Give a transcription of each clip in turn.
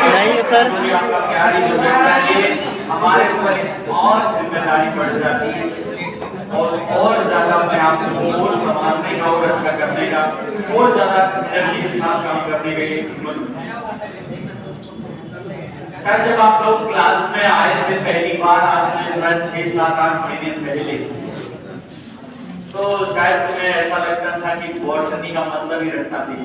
नहीं सर, हमारे ऊपर और जिम्मेदारी बढ़ जाती है और ज्यादा अपने आप को और संभालने का और अच्छा करने का और ज्यादा एनर्जी के साथ काम करने का ये शायद जब आप लोग क्लास में आए थे पहली बार, आज से शायद 6, 7, 8 महीने पहले, तो शायद तुम्हें ऐसा लगता था कि बॉटनी का मतलब ही रखता थी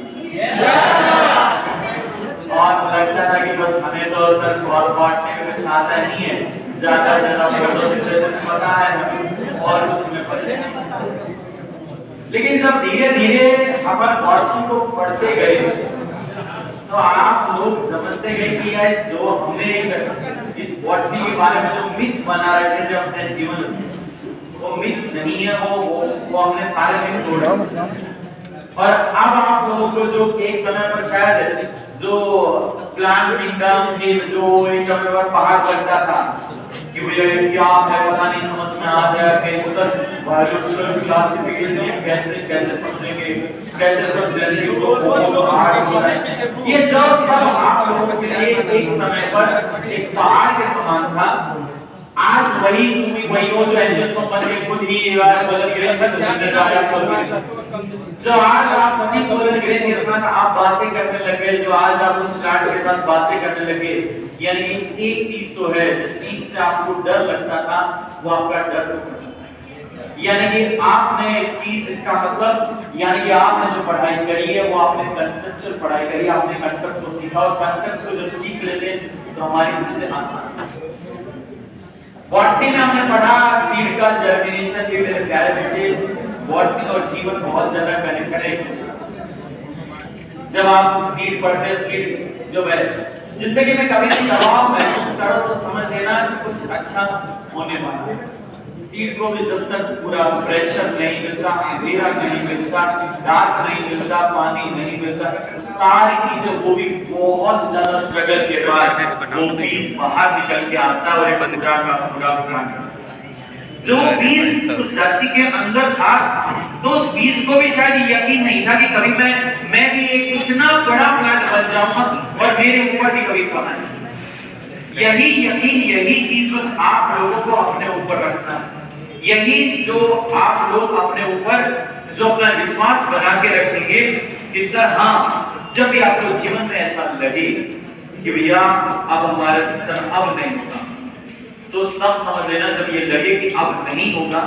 और लगता था कि बस हमें तो सर बॉटनी में कुछ आता नहीं है, ज्यादा ज्यादा फोटोसिंथेसिस पता है हमें और कुछ हमें पता नहीं। लेकिन जब धीरे धीरे अपन बॉटनी को पढ़ते गए तो आप लोग समझते गए कि यार जो हमने इस बॉटनी के बारे में जो मिथ बना रखे थे अपने जीवन में, वो मिथ नहीं है, वो हमने सारे मिथ तोड़े। और अब आप लोगों को जो एक समय पर शायद जो प्लांट किंगडम के जो एक पर पहाड़ लगता था कि भैया क्या है पता नहीं, समझ में आ गया कि उधर क्लासिफिकेशन कैसे कैसे समझेंगे, कैसे सब जल्दी को पहाड़ हो रहा है, ये जो सब आप लोगों के लिए एक समय पर एक पहाड़ के समान था। आज वही हो जो एंजल्स कंपनी के खुद ही बोलन ग्रेन जो आज आप मसीह बोलन ग्रेन के साथ आप बातें करने लगे, जो आज आप उस कार्ड के साथ बातें करने लगे, यानी एक चीज तो है जिस चीज से आपको डर लगता था वो आपका डर खत्म है। यानी कि आपने एक चीज, इसका मतलब यानी कि आपने जो पढ़ाई करी है वो आपने कंसेप्चुअल पढ़ाई करी, आपने कंसेप्ट को सीखा और कंसेप्ट को जब सीख लेते तो हमारी चीजें आसान है। बॉटनी में हमने पढ़ा सीड का जर्मिनेशन के, मेरे प्यारे बच्चे, बॉटनी और जीवन बहुत ज्यादा कनेक्टेड है। जब आप सीड पढ़ते हैं, सीड जो है जिंदगी में कभी भी दबाव महसूस करो तो समझ लेना कि कुछ अच्छा होने वाला है। सीड को भी जब तक पूरा प्रेशर नहीं मिलता, अंधेरा नहीं मिलता, डार्क नहीं मिलता, पानी नहीं मिलता, सारी चीजें वो भी बहुत ज्यादा स्ट्रगल के बाद वो बीज बाहर निकल के आता है और एक पूरा का पूरा बना। जो बीज उस धरती के अंदर था तो उस बीज को भी शायद यकीन नहीं था कि कभी मैं भी एक इतना बड़ा प्लांट बन जाऊंगा और मेरे ऊपर भी कभी फल आए। यही यकीन, यही चीज बस आप लोगों को अपने ऊपर रखना है। यही जो आप लोग अपने ऊपर जो अपना विश्वास बना के रखेंगे कि सर हाँ, जब भी आपको जीवन में ऐसा लगे कि भैया अब हमारा शिक्षण अब नहीं होगा, तो सब समझ लेना, जब ये लगे कि अब नहीं होगा,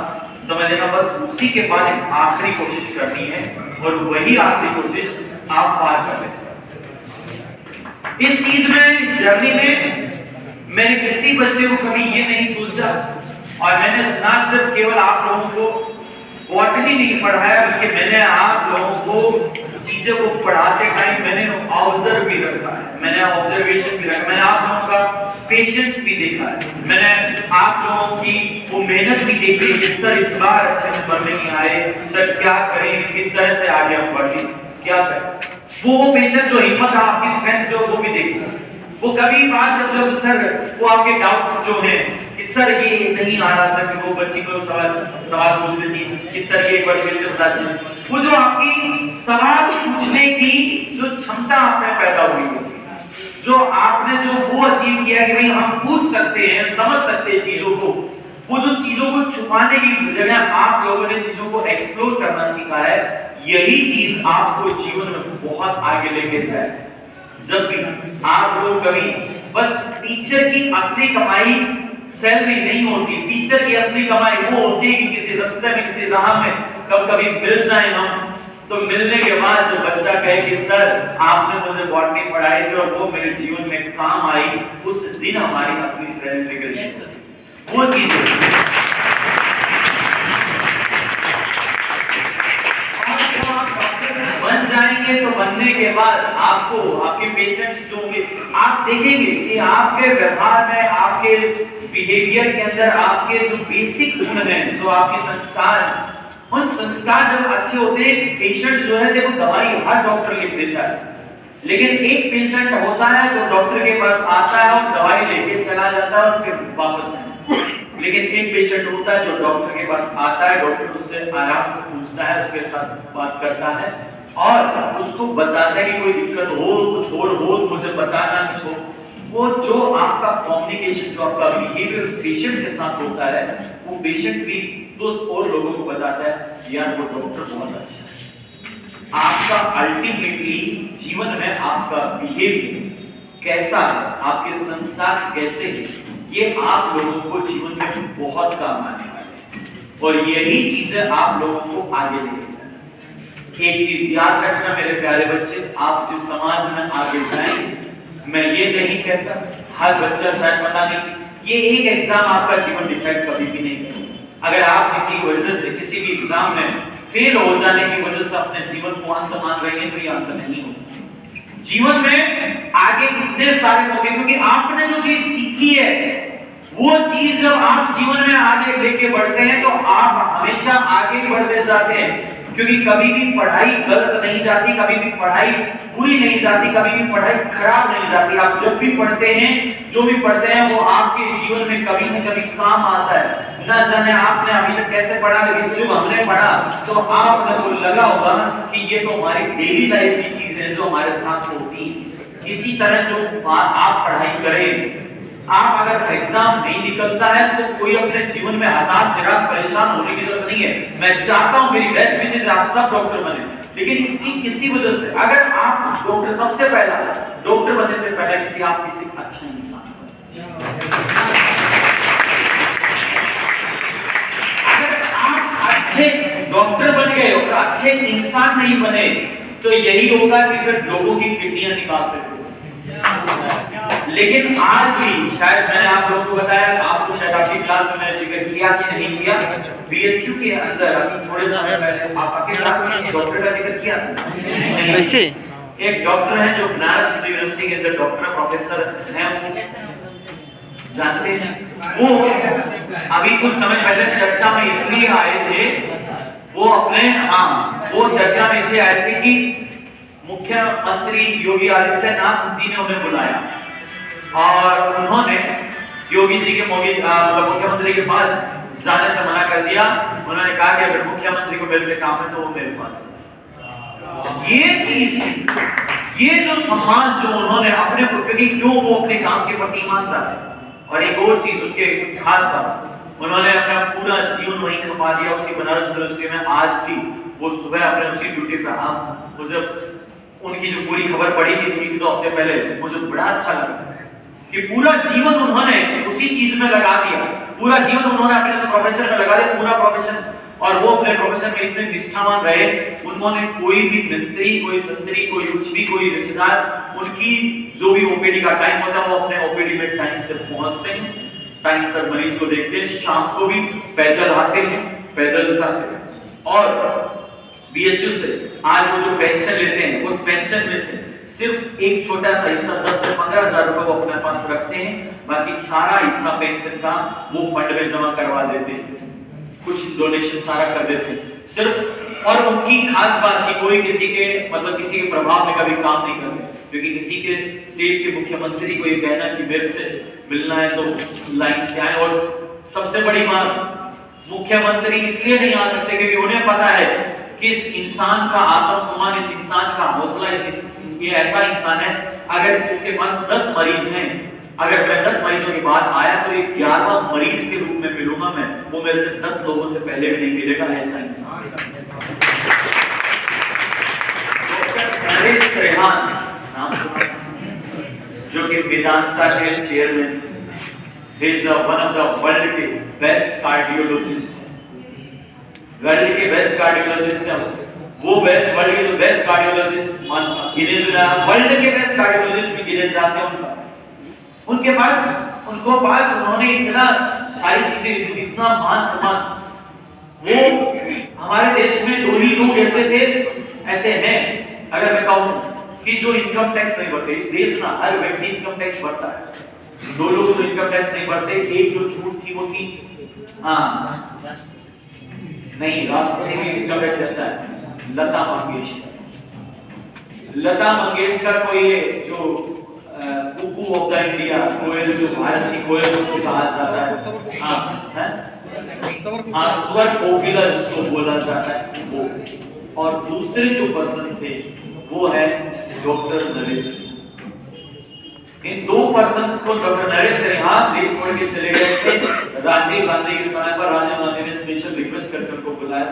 समझ लेना बस उसी के बाद एक आखिरी कोशिश करनी है और वही आखिरी कोशिश आप पार कर लेते। इस चीज में, इस जर्नी में मैंने किसी बच्चे को कभी ये नहीं सोचा और मैंने ना सिर्फ केवल आप लोगों को बॉटनी नहीं पढ़ाया बल्कि मैंने आप लोगों को चीजों को पढ़ाते टाइम मैंने ऑब्जर्व भी रखा है, मैंने ऑब्जर्वेशन भी रखा, मैंने आप लोगों का पेशेंस भी देखा है, मैंने आप लोगों की वो मेहनत भी देखी है कि सर इस बार अच्छे नंबर नहीं आए, सर क्या करें, किस तरह से आगे हम बढ़ें, क्या करें। वो पेशेंस, जो हिम्मत, आपकी स्ट्रेंथ जो वो भी देखी। वो कभी बात जब सर वो आपके डाउट्स जो हैं कि सर ये नहीं आ रहा, सर वो बच्ची को सवाल पूछ लेती कि सर ये एक बार फिर से बता दीजिए, वो जो आपकी सवाल पूछने की जो क्षमता आप में पैदा हुई है, जो आपने जो वो अचीव किया कि भाई हम पूछ सकते हैं, समझ सकते हैं चीजों को, वो जो चीजों को छुपाने की जगह आप लोगों ने चीजों को एक्सप्लोर करना सीखा है, यही चीज आपको जीवन में बहुत आगे लेके जाए। जब भी आप लोग कभी, बस टीचर की असली कमाई सैलरी नहीं होती, टीचर की असली कमाई वो होती है कि किसी रास्ते में, किसी राह में कभी मिल जाए हम, तो मिलने के बाद जो बच्चा कहे कि सर आपने मुझे बॉटनी पढ़ाई थी और वो मेरे जीवन में काम आई, उस दिन हमारी असली सैलरी निकल वो चीज बन जाएंगे। तो बनने के बाद आपको आपके पेशेंट्स जो होंगे, आप देखेंगे कि आपके व्यवहार में, आपके बिहेवियर के अंदर, आपके जो बेसिक गुण हैं, जो आपके संस्कार हैं, उन संस्कार जब अच्छे होते हैं, पेशेंट जो है देखो दवाई हर डॉक्टर लिख देता है, लेकिन एक पेशेंट होता है जो डॉक्टर के पास आता है और दवाई लेके चला जाता है और फिर वापस नहीं। लेकिन एक पेशेंट होता है जो डॉक्टर के पास आता है, डॉक्टर उससे आराम से पूछता है, उसके साथ बात करता है और उसको बताता है कि कोई दिक्कत हो, कुछ और हो तो मुझे बताना, कुछ हो। वो जो आपका कम्युनिकेशन, जो आपका बिहेवियर उस पेशेंट के साथ होता है, वो पेशेंट भी तो और लोगों को बताता है यार वो डॉक्टर बहुत अच्छा है। आपका अल्टीमेटली जीवन में आपका बिहेवियर कैसा है, आपके संस्कार कैसे हैं, ये आप लोगों को जीवन में बहुत काम आने वाले हैं और यही चीजें आप लोगों को आगे लेके जाएंगी। एक चीज याद रखना मेरे प्यारे बच्चे, आप जिस समाज में आगे जाएंगे, मैं ये नहीं कहता हर बच्चा शायद पता नहीं, ये एक एग्जाम आपका जीवन डिसाइड कभी भी नहीं करेगा। अगर आप किसी वजह से किसी भी एग्जाम में फेल हो जाने की वजह से अपने जीवन को अंत मान रहे हैं तो ये अंत नहीं होगा। जीवन में आगे इतने सारे मौके, क्योंकि आपने जो चीज सीखी है वो चीज जब आप जीवन में आगे लेके बढ़ते हैं तो आप हमेशा आगे बढ़ते जाते हैं, क्योंकि कभी भी पढ़ाई गलत नहीं जाती, कभी भी पढ़ाई बुरी नहीं जाती, कभी भी पढ़ाई खराब नहीं जाती। आप जब भी पढ़ते हैं, जो भी पढ़ते हैं वो आपके जीवन में कभी न कभी काम आता है। ना जाने आपने अभी तक कैसे पढ़ा, लेकिन जो हमने पढ़ा तो आपने को लगा होगा कि ये तो हमारी डेली लाइफ की चीज है जो हमारे साथ होती है। इसी तरह जो आप पढ़ाई करें, आप अगर एग्जाम नहीं निकलता है तो कोई अपने जीवन में हताश, निराश, परेशान होने की जरूरत नहीं है। मैं चाहता हूं, मेरी बेस्ट विशेष है आप सब डॉक्टर बने, लेकिन इसकी किसी वजह से अगर आप डॉक्टर, सबसे पहला डॉक्टर बनने से पहले किसी अच्छा इंसान अगर आप अच्छे डॉक्टर बन गए और अच्छे इंसान नहीं बने तो यही होगा कि फिर लोगों की किडनियां निकालते थे। लेकिन आज भी शायद मैंने आप लोगों को बताया, आपको शायद आपकी क्लास में मैंने जिक्र किया कि नहीं किया, बीएचयू के अंदर अभी थोड़े समय पहले आपके क्लास में डॉक्टर का जिक्र किया था। कैसे? एक डॉक्टर है जो बनारस यूनिवर्सिटी के अंदर डॉक्टर प्रोफेसर हैं, वो जानते हैं, वो अभी कुछ समय पहले चर्चा में इसलिए आए थे, वो अपने वो चर्चा में इसलिए आए थे कि मुख्यमंत्री योगी आदित्यनाथ जी ने उन्हें बुलाया और उन्होंने योगी जी के मुख्यमंत्री के पास जाने से मना कर दिया। उन्होंने कहा कि अगर मुख्यमंत्री को मेरे से काम है तो वो मेरे पास। ये चीज, ये जो सम्मान जो उन्होंने अपने क्योंकि क्यों वो अपने काम के प्रति ईमानदार है। और एक और चीज उनके खास बात, उन्होंने अपना पूरा जीवन वहीं खपा दिया उसी बनारस यूनिवर्सिटी में। आज भी वो सुबह अपने उसी ड्यूटी पे मुझे उनकी जो पूरी खबर पड़ी थी उनकी तो हफ्ते पहले, मुझे बड़ा अच्छा लगा कि पूरा जीवन उन्होंने उसी चीज में लगा दिया, पूरा जीवन उन्होंने अपने प्रोफेशन में लगा दिया, पूरा प्रोफेशन। और वो अपने प्रोफेशन में इतने निष्ठावान रहे, उन्होंने कोई भी मिस्त्री, कोई संतरी, कोई कुछ भी, कोई रिश्तेदार, उनकी जो भी ओपीडी का टाइम होता है वो अपने ओपीडी में टाइम से पहुंचते हैं, टाइम पर मरीज को देखते हैं, शाम को भी पैदल आते हैं, पैदल जाते हैं। और बीएचयू से आज वो जो पेंशन लेते हैं उस पेंशन में से सिर्फ एक छोटा सा हिस्सा 10 से 15,000 रुपए वो अपने पास रखते हैं, बाकी सारा हिस्सा पेंशन का वो फंड में जमा करवा देते हैं, कुछ डोनेशन सारा कर देते हैं सिर्फ। और उनकी खास बात कि कोई किसी के किसी के प्रभाव में कभी काम नहीं करते, क्योंकि किसी के स्टेट के मुख्यमंत्री को ये कहना कि मेरे से मिलना है तो लाइन से आए। और सबसे बड़ी बात, मुख्यमंत्री इसलिए नहीं आ सकते क्योंकि उन्हें पता है कि इस इंसान का आत्मसम्मान, इस इंसान का हौसला, ये ऐसा इंसान है, अगर इसके पास 10 मरीज हैं, अगर मैं 10 मरीजों के बाद आया तो एक 11वां मरीज के रूप में मिलूंगा मैं, वो मेरे से 10 लोगों से पहले भी नहीं मिलेगा, ऐसा इंसान। डॉक्टर नरेश त्रेहान नाम सुना, जो कि वेदांता के chairman, he is one of the world के बेस्ट कार्डियोलॉजिस्ट, वर्ल्ड के बेस्ट कार्डियोलॉजिस्ट है वो, वर्ल्ड के जो बेस्ट कार्डियोलॉजिस्ट गिने वर्ल्ड के बेस्ट कार्डियोलॉजिस्ट में गिने जाते हैं। उनके पास उन्होंने इतना सारी चीजें, इतना मान सम्मान, वो हमारे देश में 2 ही लोग ऐसे हैं, अगर मैं कहूं कि जो इनकम टैक्स नहीं भरते। इस देश में हर व्यक्ति इनकम टैक्स भरता है, 2 लोग जो इनकम टैक्स नहीं भरते, एक जो छूट थी वो थी नहीं, राष्ट्रपति में इनकम टैक्स रहता है, लता मंगेशकर। लता मंगेशकर को ये जो कुकू ऑफ द इंडिया, कोयल जो भारत की कोयल उसको कहा जाता है। हाँ, स्वर कोकिला जिसको बोला जाता है वो। और दूसरे जो पर्सन थे वो है डॉक्टर नरेश। इन दो पर्सन्स को डॉक्टर नरेश यहाँ देश छोड़ के चले गए थे। राजीव गांधी के समय पर राजीव गांधी ने स्पेशल रिक्वेस्ट करके उनको बुलाया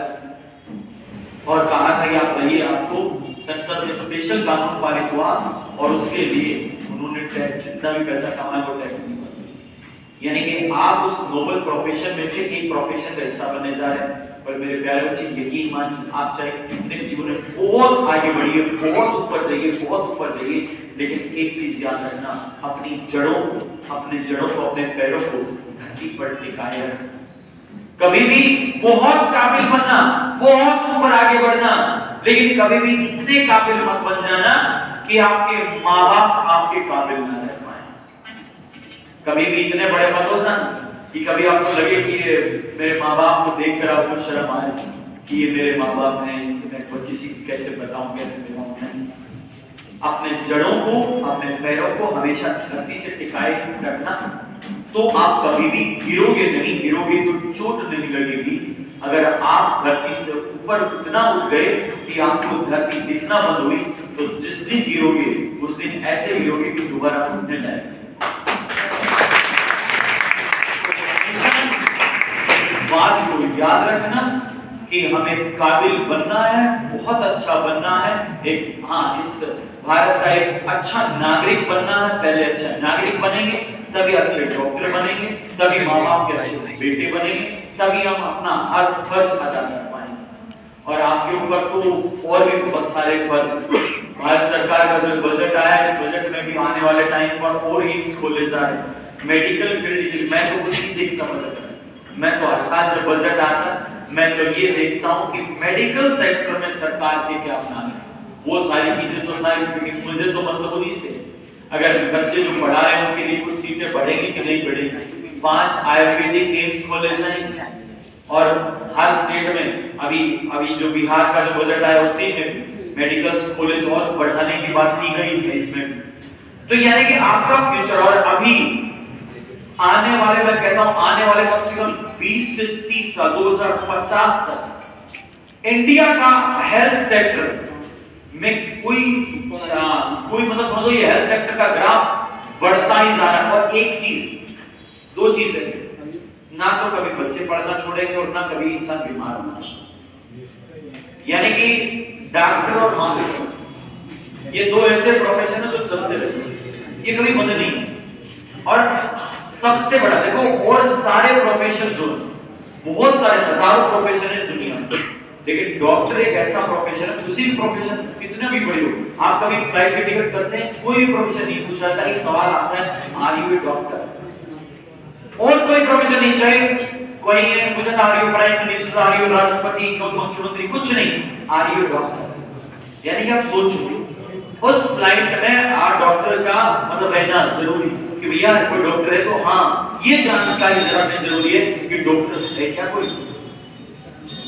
और कहा था कि आप रहिए, आपको संसद में स्पेशल कानून पारित हुआ और उसके लिए उन्होंने टैक्स जितना भी पैसा कमाया वो टैक्स नहीं भरा। यानी कि आप उस नोबल प्रोफेशन में से एक प्रोफेशन का हिस्सा बनने जा रहे हैं। पर मेरे प्यारे बच्चे यकीन मानिए, आप चाहे कितने जीवन में बहुत आगे बढ़िए, बहुत ऊपर जाइए, बहुत ऊपर जाइए, लेकिन एक चीज याद रखना, अपनी जड़ों को, अपने पैरों को धरती पर टिकाए रखना। कभी भी बहुत काबिल बनना, बहुत ऊपर आगे बढ़ना, लेकिन कभी भी इतने काबिल मत बन जाना कि आपके माँ बाप आपके काबिल ना रह पाए। कभी भी इतने बड़े मत हो सन कि कभी आपको लगे कि मेरे माँ बाप को देखकर आपको शर्म आए कि ये मेरे माँ बाप हैं, मैं किसी कैसे बताऊं, कैसे बताऊं। नहीं, अपने जड़ों को, अपने पैरों को हमेशा धरती से टिकाए रखना, तो आप कभी भी गिरोगे नहीं। गिरोगे तो चोट नहीं लगेगी। अगर आप धरती से ऊपर इतना उठ गए कि आपको धरती दिखना बंद हुई, तो जिस दिन गिरोगे उस दिन ऐसे गिरोगे कि दोबारा उठने लायक। इस बात को याद रखना कि हमें काबिल बनना है, बहुत अच्छा बनना है। एक इस भारत का एक अच्छा नागरिक बनना है। पहले अच्छा नागरिक बनेंगे, तभी अच्छे डॉक्टर बनेंगे, तभी माँ बाप के अच्छे बेटे बनेंगे, तभी हम अपना हर फर्ज अदा कर पाएंगे। और आपके ऊपर तो और भी बहुत सारे फर्ज। भारत सरकार का जो बजट आया, इस बजट में भी आने वाले टाइम पर और ही खोले जा रहे। मेडिकल फील्ड, मैं तो कुछ नहीं देखता बजट में, मैं तो हर साल जब बजट आता मैं तो ये देखता हूँ कि मेडिकल सेक्टर में सरकार के क्या प्लान है। वो सारी चीजें तो सारी मुझे तो मतलब उन्हीं से, अगर बच्चे जो पढ़ा रहे हैं उनके लिए कुछ सीटें बढ़ेगी कि नहीं बढ़ेगी। 5 आयुर्वेदिक एम्स खोले जाएंगे और हर स्टेट में अभी जो बिहार का जो बजट आया उसी में मेडिकल कॉलेज और बढ़ाने की बात की गई है इसमें। तो यानी कि आपका फ्यूचर, और अभी आने वाले, मैं कहता हूं आने वाले कम से कम 20 से 30 साल, 2050 तक इंडिया का हेल्थ सेक्टर में कोई मतलब समझो ये हेल्थ सेक्टर का ग्राफ बढ़ता ही जा रहा है। और एक चीज, 2 चीजें, ना तो कभी बच्चे पढ़ना छोड़ेंगे और ना कभी इंसान बीमार होगा। यानी कि डॉक्टर और मास्टर, ये 2 ऐसे प्रोफेशन है जो चलते रहते हैं, ये कभी बंद नहीं है। और सबसे बड़ा देखो, और सारे प्रोफेशन जो बहुत सारे हजारों प्रोफेशन है इस दुनिया में, लेकिन डॉक्टर एक ऐसा प्रोफेशन है, किसी भी प्रोफेशन कितना भी बड़ी हो, आप कभी फ्लाइट की टिकट करते हैं, कोई भी प्रोफेशन नहीं पूछा जाता, एक सवाल आता है, आर यू ए डॉक्टर? और कोई प्रोफेशन नहीं, चाहे कोई ये पूछा are you prime minister, are you राष्ट्रपति, मुख्यमंत्री, कुछ नहीं, आर यू ए डॉक्टर। यानी कि आप सोचो उस फ्लाइट में डॉक्टर का मतलब रहना जरूरी कि भैया कोई डॉक्टर है, तो हाँ ये जानकारी जानना जरूरी है कि डॉक्टर है क्या कोई।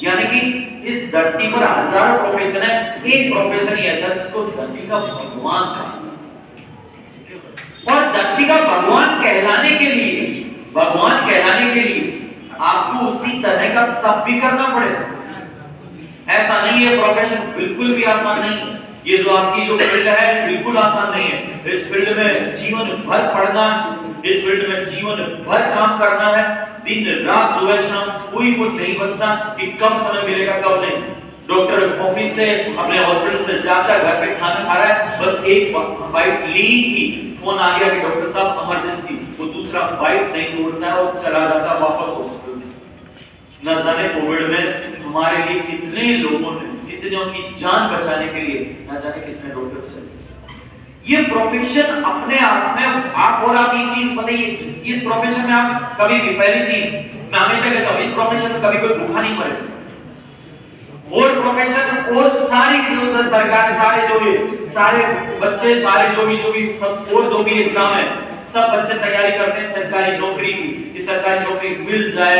यानी कि इस धरती पर हजारों प्रोफेशन है, एक प्रोफेशन ही ऐसा जिसको धरती का भगवान कहा। और धरती का भगवान कहलाने के लिए आपको उसी तरह का तप भी करना पड़ेगा। ऐसा नहीं है, प्रोफेशन बिल्कुल भी आसान नहीं है। ये जो आपकी जो फील्ड है बिल्कुल आसान नहीं है। इस फील्ड में जीवन भर पढ़ना है, इस फील्ड में जीवन भर काम करना है, दिन रात सुबह शाम कोई कुछ नहीं बचता कि कब समय मिलेगा कब नहीं। डॉक्टर ऑफिस से अपने हॉस्पिटल से जाकर घर पे खाना खा रहा है, बस एक बाइट ली थी, फोन आ गया कि डॉक्टर साहब इमरजेंसी, वो दूसरा बाइट नहीं तोड़ता है और चला जाता है वापस हॉस्पिटल। न जाने कोविड में हमारे लिए कितने लोगों ने, कितनों की जान बचाने के लिए न जाने कितने डॉक्टर्स चले। ये प्रोफेशन अपने आप में आप, और आप एक चीज बताइए, इस प्रोफेशन में आप कभी भी, पहली चीज मैं हमेशा कहता हूं, इस प्रोफेशन में कभी कोई भूखा नहीं मरेगा। और प्रोफेशन और सारी चीजों से सरकार, सारे बच्चे, सारे जो भी सब, और जो भी एग्जाम है, सब बच्चे तैयारी करते हैं सरकारी नौकरी की, कि सरकारी नौकरी मिल जाए।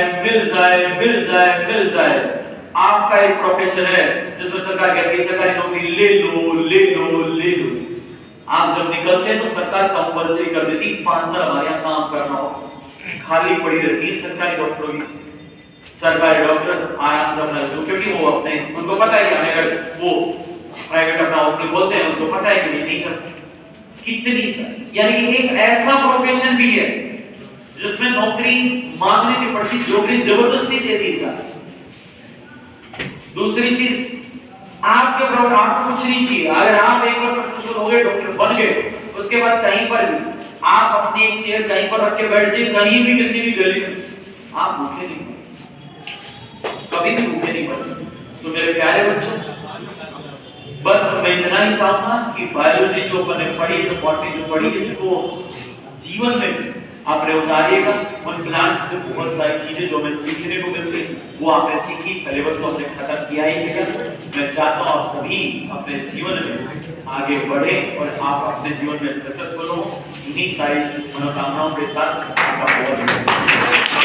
आपका एक प्रोफेशन है जिसमें सरकार कहती है सरकारी नौकरी ले लो। आप जब निकलते हैं तो सरकार कंपल्सरी कर देती 5 साल हमारे यहाँ काम करना हो, खाली पड़ी रहती है सरकारी डॉक्टरों की। सरकारी डॉक्टर आराम से अपना, क्योंकि वो अपने उनको पता है कि हमें अगर वो प्राइवेट अपना हॉस्पिटल बोलते हैं उनको पता है कि नहीं कर कितनी, यानी कि एक ऐसा प्रोफेशन भी है जिसमें नौकरी मांगने की पड़ती, नौकरी जबरदस्ती दे दी जाती। दूसरी चीज, आपके प्रॉब्लम आपको कुछ नहीं चाहिए, अगर आप एक बार सक्सेसफुल हो गए, डॉक्टर बन गए, उसके बाद कहीं पर भी आप अपनी एक चेयर कहीं पर रख के बैठ जाइए, कहीं भी किसी भी गली में, आप भूखे नहीं मरेंगे, कभी भी भूखे नहीं मरेंगे। तो मेरे प्यारे बच्चों, बस मैं इतना ही चाहूंगा कि बायोलॉजी जो मैंने पढ़ी, जो बॉटनी जो पढ़ी, इसको जीवन में आपने उतारिएगा। उन प्लांट्स से बहुत सारी चीजें जो हमें सीखने को मिलती वो आपने सीखी, सिलेबस को हमने खत्म किया ही है। मैं चाहता हूँ आप सभी अपने जीवन में आगे बढ़े और आप अपने जीवन में सक्सेसफुल हो। इन्हीं सारी मनोकामनाओं के साथ आपका बहुत